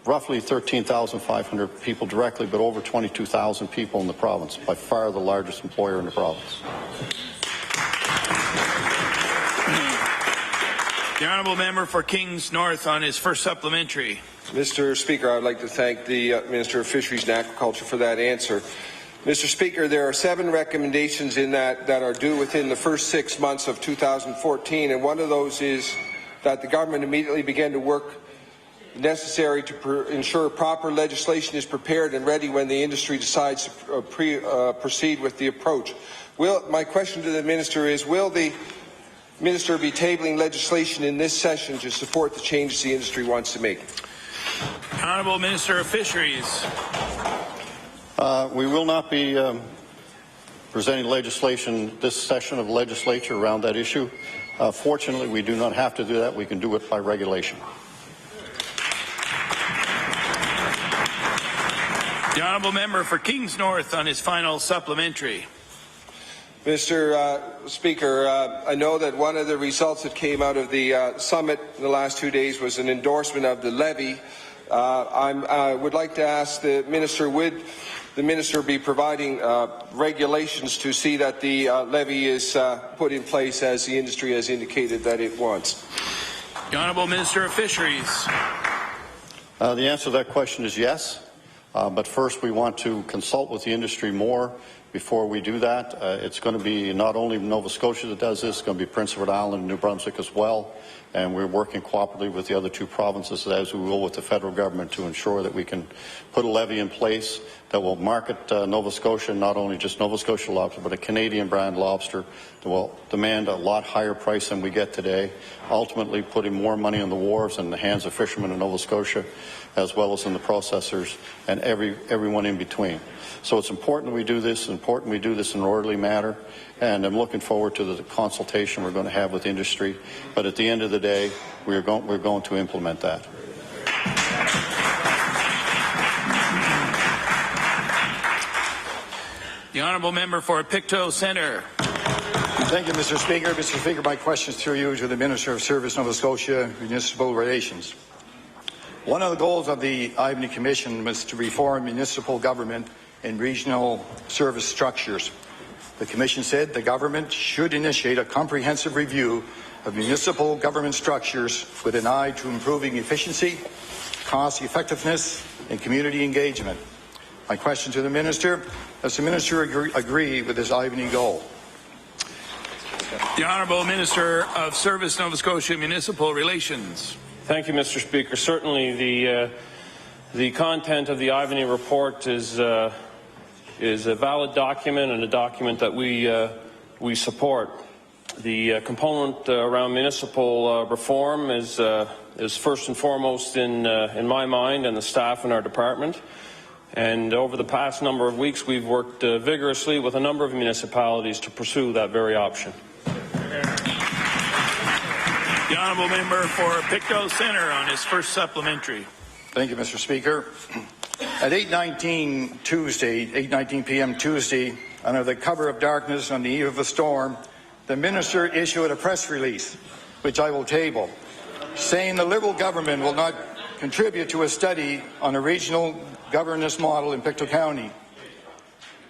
roughly 13,500 people directly, but over 22,000 people in the province, by far the largest employer in the province. The honourable member for Kings North on his first supplementary. Mr. Speaker, I would like to thank the Minister of Fisheries and Aquaculture for that answer. Mr. Speaker, there are 7 recommendations in that are due within the first 6 months of 2014, and one of those is that the government immediately begin to work necessary to ensure proper legislation is prepared and ready when the industry decides to proceed with the approach. My question to the Minister is, will the Minister be tabling legislation in this session to support the changes the industry wants to make? Honourable Minister of Fisheries. We will not be presenting legislation this session of the legislature around that issue. Fortunately, we do not have to do that. We can do it by regulation. The honourable member for Kings North on his final supplementary. Mr. Speaker, I know that one of the results that came out of the summit in the last 2 days was an endorsement of the levy. I would like to ask the minister, would the minister be providing regulations to see that the levy is put in place as the industry has indicated that it wants? The Honourable Minister of Fisheries. The answer to that question is yes, but first we want to consult with the industry more before we do that. It's going to be not only Nova Scotia that does this, it's going to be Prince Edward Island and New Brunswick as well, and we're working cooperatively with the other two provinces as we will with the federal government to ensure that we can put a levy in place that will market Nova Scotia, not only just Nova Scotia lobster, but a Canadian brand lobster that will demand a lot higher price than we get today, ultimately putting more money on the wharves and in the hands of fishermen in Nova Scotia, as well as in the processors and everyone in between. So it's important we do this, in an orderly manner, and I'm looking forward to the consultation we're going to have with industry. But at the end of the day, we're going to implement that. The honourable member for Pictou Centre. Thank you, Mr. Speaker. Mr. Speaker, my question is through you to the Minister of Service, Nova Scotia Municipal Relations. One of the goals of the Ivany Commission was to reform municipal government and regional service structures. The Commission said the government should initiate a comprehensive review of municipal government structures with an eye to improving efficiency, cost effectiveness, and community engagement. My question to the Minister, does the Minister agree with this Ivany goal? The Honourable Minister of Service, Nova Scotia Municipal Relations. Thank you, Mr. Speaker. Certainly the content of the Ivany report is a valid document and a document that we support. The component around municipal reform is first and foremost in my mind and the staff in our department. And over the past number of weeks, we've worked vigorously with a number of municipalities to pursue that very option. The honourable member for Pictou Centre on his first supplementary. Thank you, Mr. Speaker. At 8:19 p.m. Tuesday, under the cover of darkness on the eve of a storm, the minister issued a press release, which I will table, saying the Liberal government will not contribute to a study on a regional governance model in Pictou County.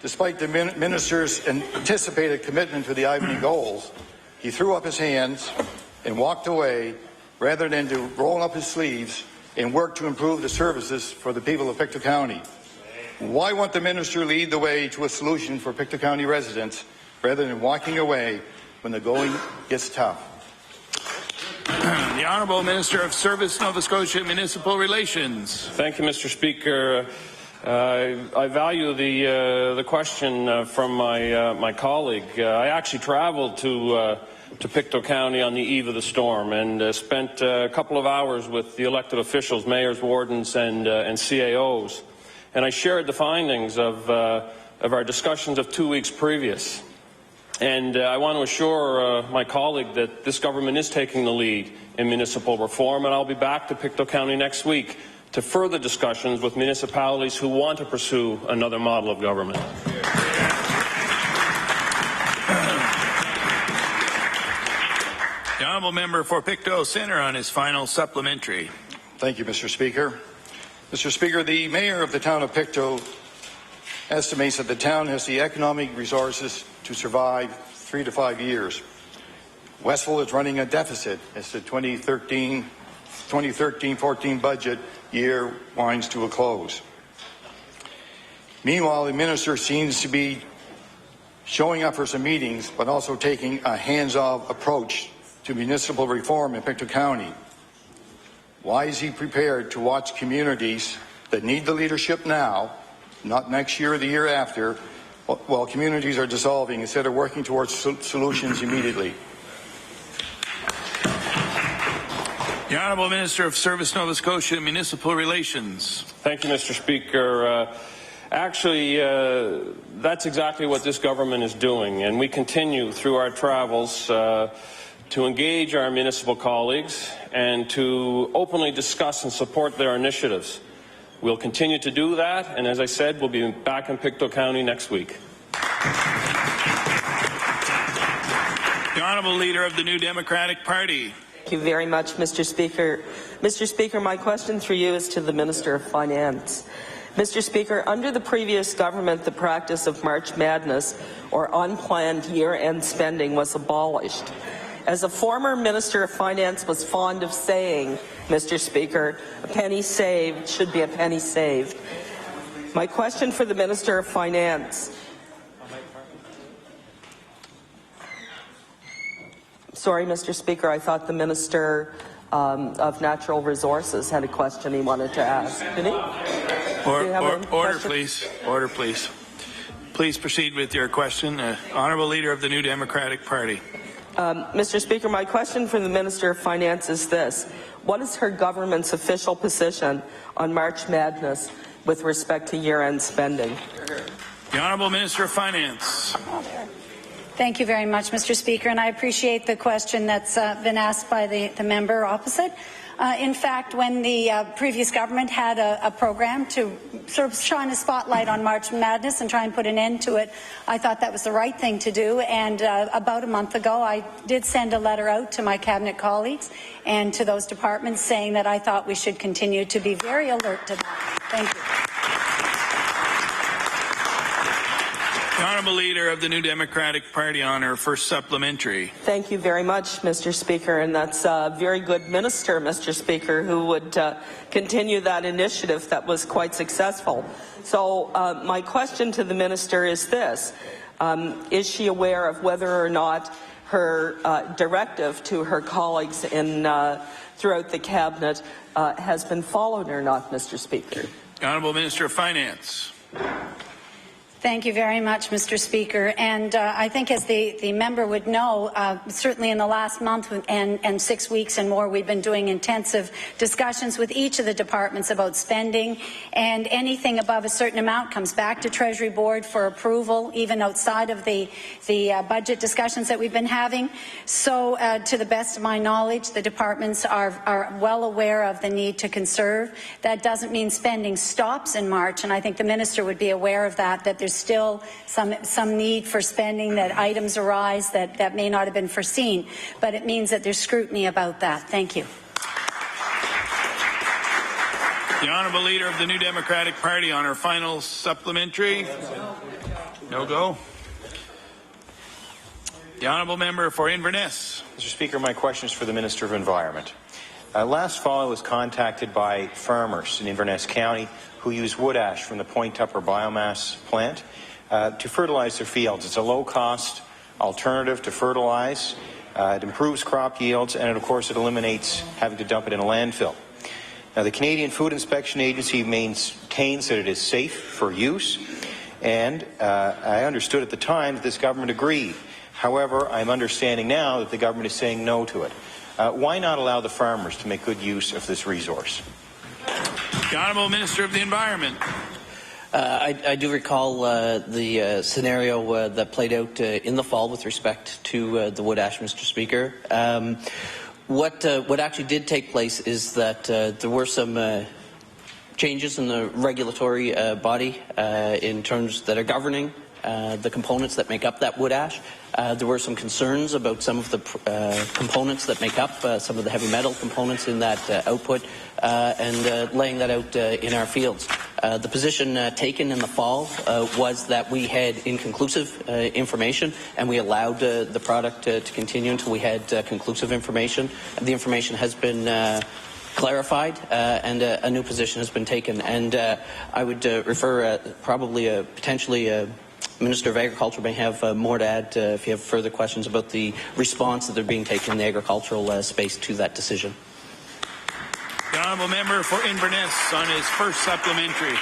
Despite the minister's anticipated commitment to the Ivany goals, he threw up his hands and walked away rather than to roll up his sleeves and work to improve the services for the people of Pictou County. Why won't the minister lead the way to a solution for Pictou County residents rather than walking away when the going gets tough? The Honourable Minister of Service, Nova Scotia Municipal Relations. Thank you, Mr. Speaker. I value the question from my colleague. I actually travelled to Pictou County on the eve of the storm and spent a couple of hours with the elected officials, mayors, wardens, and CAOs. And I shared the findings of our discussions of 2 weeks previous. And I want to assure my colleague that this government is taking the lead in municipal reform, and I'll be back to Pictou County next week to further discussions with municipalities who want to pursue another model of government. The honourable member for Pictou Centre on his final supplementary. Thank you, Mr. Speaker. Mr. Speaker, the mayor of the town of Pictou estimates that the town has the economic resources to survive 3 to 5 years. Westville is running a deficit as the 2013-14 budget year winds to a close. Meanwhile, the minister seems to be showing up for some meetings, but also taking a hands-off approach to municipal reform in Pictou County. Why is he prepared to watch communities that need the leadership now, not next year or the year after, while communities are dissolving instead of working towards solutions immediately? The Honourable Minister of Service, Nova Scotia Municipal Relations. Thank you, Mr. Speaker. Actually, that's exactly what this government is doing, and we continue through our travels to engage our municipal colleagues and to openly discuss and support their initiatives. We'll continue to do that, and as I said, we'll be back in Pictou County next week. The Honourable Leader of the New Democratic Party. Thank you very much, Mr. Speaker. Mr. Speaker, my question through you is to the Minister of Finance. Mr. Speaker, under the previous government, the practice of March Madness or unplanned year-end spending was abolished. As a former Minister of Finance was fond of saying, Mr. Speaker, a penny saved should be a penny saved. My question for the Minister of Finance. Sorry, Mr. Speaker, I thought the Minister of Natural Resources had a question he wanted to ask. Did he? Order, please. Order, please. Please proceed with your question. Honourable Leader of the New Democratic Party. Mr. Speaker, my question for the Minister of Finance is this. What is her government's official position on March Madness with respect to year-end spending? The Honourable Minister of Finance. Thank you very much, Mr. Speaker, and I appreciate the question that's been asked by the member opposite. In fact, when the previous government had a program to sort of shine a spotlight on March Madness and try and put an end to it, I thought that was the right thing to do. And about a month ago, I did send a letter out to my cabinet colleagues and to those departments saying that I thought we should continue to be very alert to that. Thank you. The Honourable Leader of the New Democratic Party on her first supplementary. Thank you very much, Mr. Speaker, and that's a very good minister, Mr. Speaker, who would continue that initiative that was quite successful. So my question to the minister is this. Is she aware of whether or not her directive to her colleagues in throughout the cabinet has been followed or not, Mr. Speaker? The Honourable Minister of Finance. Thank you very much, Mr. Speaker. And I think as the member would know, certainly in the last month and 6 weeks and more, we've been doing intensive discussions with each of the departments about spending, and anything above a certain amount comes back to Treasury Board for approval, even outside of the budget discussions that we've been having. So to the best of my knowledge, the departments are well aware of the need to conserve. That doesn't mean spending stops in March, and I think the minister would be aware of that there's still some need for spending, that items arise that may not have been foreseen, but it means that there's scrutiny about that. Thank you. The Honourable Leader of the New Democratic Party on her final supplementary. No go. The Honourable Member for Inverness. Mr. Speaker, my question is for the Minister of Environment. Last fall I was contacted by farmers in Inverness County who use wood ash from the Point Tupper biomass plant to fertilize their fields. It's a low-cost alternative to fertilize. It improves crop yields, and of course it eliminates having to dump it in a landfill. Now, the Canadian Food Inspection Agency maintains that it is safe for use, and I understood at the time that this government agreed. However, I'm understanding now that the government is saying no to it. Why not allow the farmers to make good use of this resource? The Honourable Minister of the Environment. I do recall the scenario that played out in the fall with respect to the wood ash, Mr. Speaker. What actually did take place is that there were some changes in the regulatory body in terms that are governing the components that make up that wood ash. There were some concerns about some of the components that make up some of the heavy metal components in that output and laying that out in our fields. The position taken in the fall was that we had inconclusive information, and we allowed the product to continue until we had conclusive information. The information has been clarified and a new position has been taken. And I would refer probably potentially Minister of Agriculture may have more to add if you have further questions about the response that they're being taken in the agricultural space to that decision. The Honourable Member for Inverness on his first supplementary.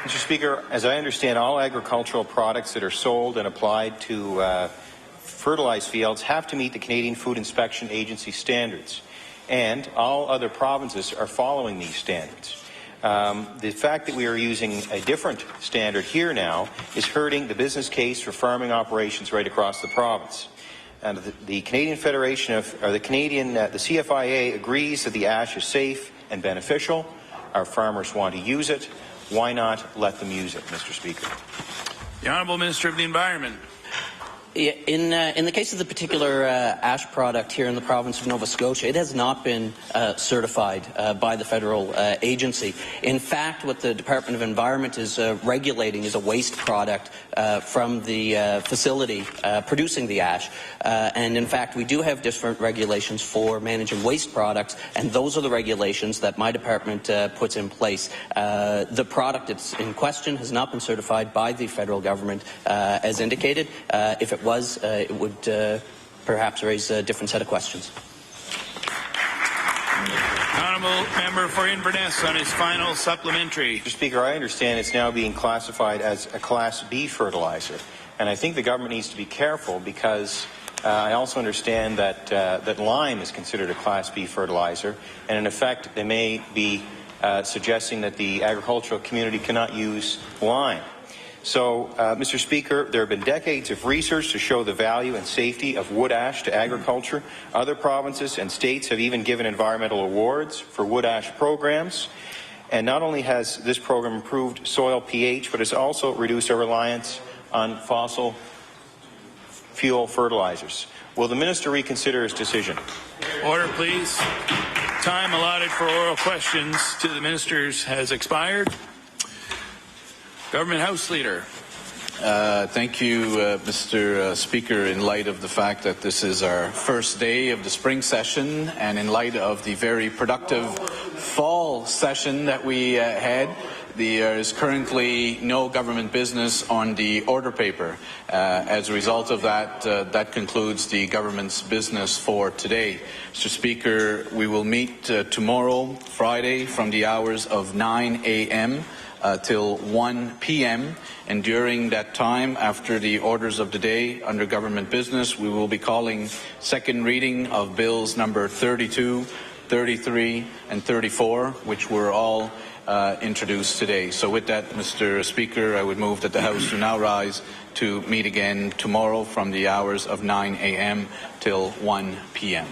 Mr. Speaker, as I understand, all agricultural products that are sold and applied to fertilized fields have to meet the Canadian Food Inspection Agency standards, and all other provinces are following these standards. The fact that we are using a different standard here now is hurting the business case for farming operations right across the province. And the Canadian Federation of, or the CFIA agrees that the ash is safe and beneficial. our farmers want to use it. Why not let them use it, Mr. Speaker? The Honourable Minister of the Environment. In the case of the particular ash product here in the province of Nova Scotia, it has not been certified by the federal agency. In fact, what the Department of Environment is regulating is a waste product from the facility producing the ash. And in fact, we do have different regulations for managing waste products, and those are the regulations that my department puts in place. The product that's in question has not been certified by the federal government, as indicated. If it was, it would perhaps raise a different set of questions. Honourable Member for Inverness on his final supplementary. Mr. Speaker, I understand it's now being classified as a Class B fertilizer, and I think the government needs to be careful because I also understand that that lime is considered a Class B fertilizer, and in effect they may be suggesting that the agricultural community cannot use lime. So, Mr. Speaker, there have been decades of research to show the value and safety of wood ash to agriculture. Other provinces and states have even given environmental awards for wood ash programs. And not only has this program improved soil pH, but has also reduced our reliance on fossil fuel fertilizers. Will the minister reconsider his decision? Order, please. Time allotted for oral questions to the ministers has expired. Government House Leader. Thank you, Mr. Speaker. In light of the fact that this is our first day of the spring session and in light of the very productive fall session that we had, there is currently no government business on the order paper. As a result of that, that concludes the government's business for today. Mr. Speaker, we will meet tomorrow, Friday, from the hours of 9 a.m. Till 1 p.m. and during that time, after the orders of the day under government business, we will be calling second reading of bills number 32, 33 and 34, which were all introduced today. So with that, Mr. Speaker, I would move that the House do now rise to meet again tomorrow from the hours of 9 a.m. till 1 p.m.